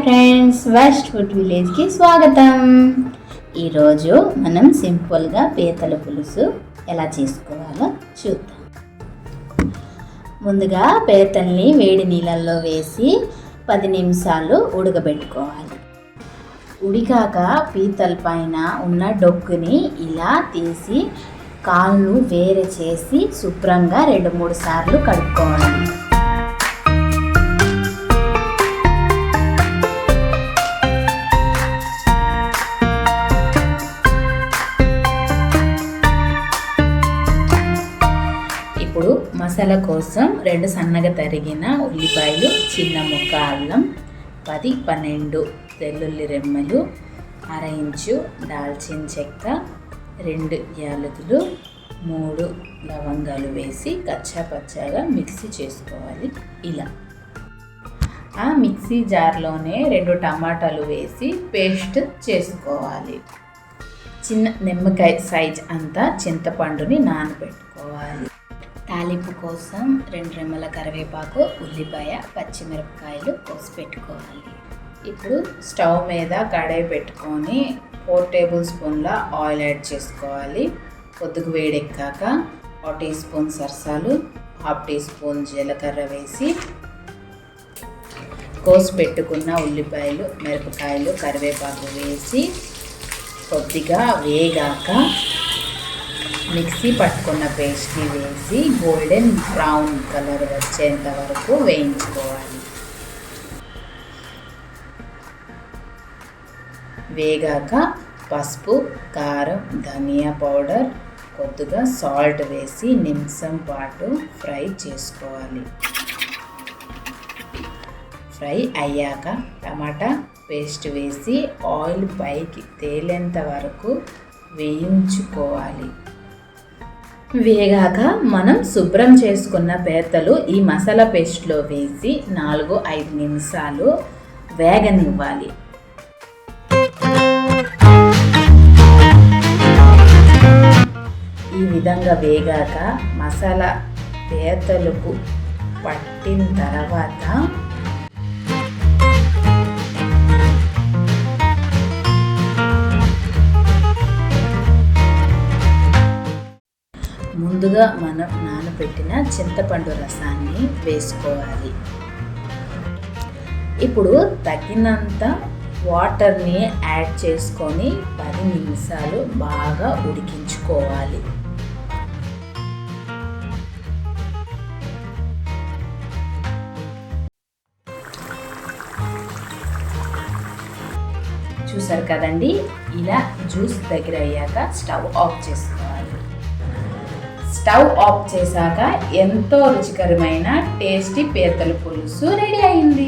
Friends, west food విలేజ్కి స్వాగతం. ఈరోజు మనం సింపుల్గా పీతల పులుసు ఎలా చేసుకోవాలో చూద్దాం. ముందుగా పీతల్ని వేడి నీళ్ళల్లో వేసి 10 నిమిషాలు ఉడకబెట్టుకోవాలి. ఉడికాక పీతల పైన ఉన్న డొక్కుని ఇలా తీసి కాళ్ళు వేరే చేసి శుభ్రంగా 2-3 సార్లు కడుక్కోవాలి. ఇప్పుడు మసాలా కోసం 2 సన్నగా తరిగిన ఉల్లిపాయలు, చిన్న ముక్క అల్లం, 10-12 వెల్లుల్లి రెమ్మలు, 1/2 ఇంచు దాల్చిన చెక్క, 2 యాలకులు, 3 లవంగాలు వేసి కచ్చా పచ్చాగా మిక్సీ చేసుకోవాలి. ఇలా ఆ మిక్సీ జార్లోనే 2 టమాటాలు వేసి పేస్ట్ చేసుకోవాలి. చిన్న నిమ్మకాయ సైజ్ అంతా చింతపండుని నానబెట్టుకోవాలి. తాలింపు కోసం 2 రెమ్మల కరివేపాకు, ఉల్లిపాయ, పచ్చిమిరపకాయలు కోసి పెట్టుకోవాలి. ఇప్పుడు స్టవ్ మీద కడాయి పెట్టుకొని 4 టేబుల్ స్పూన్ల ఆయిల్ యాడ్ చేసుకోవాలి. కొద్దిగా వేడెక్కాక 1 టీ స్పూన్ సరసాలు, 1/2 టీ స్పూన్ జీలకర్ర వేసి కోసి పెట్టుకున్న ఉల్లిపాయలు, మిరపకాయలు, కరివేపాకు వేసి కొద్దిగా వేగాక మిక్సీ పట్టుకున్న పేస్ట్ని వేసి గోల్డెన్ బ్రౌన్ కలర్ వచ్చేంత వరకు వేయించుకోవాలి. వేగాక పసుపు, కారం, ధనియా పౌడర్, కొద్దిగా సాల్ట్ వేసి నిమిషం పాటు ఫ్రై చేసుకోవాలి. ఫ్రై అయ్యాక టమాటా పేస్ట్ వేసి ఆయిల్ పైకి తేలేంత వరకు వేయించుకోవాలి. వేగాక మనం శుభ్రం చేసుకున్న పీతలు ఈ మసాలా పేస్ట్లో వేసి 4-5 నిమిషాలు వేగనివ్వాలి. ఈ విధంగా వేగాక మసాలా పీతలకు పట్టిన తర్వాత ముందుగా మనం నానబెట్టిన చింతపండు రసాన్ని వేసుకోవాలి. ఇప్పుడు తగినంత వాటర్ని యాడ్ చేసుకొని 10 నిమిషాలు బాగా ఉడికించుకోవాలి. చూసారు కదండి, ఇలా జ్యూస్ దగ్గర అయ్యాక స్టవ్ ఆఫ్ చేసుకోవాలి. స్టవ్ ఆఫ్ చేశాక ఎంతో రుచికరమైన టేస్టీ పీతల పులుసు రెడీ అయింది.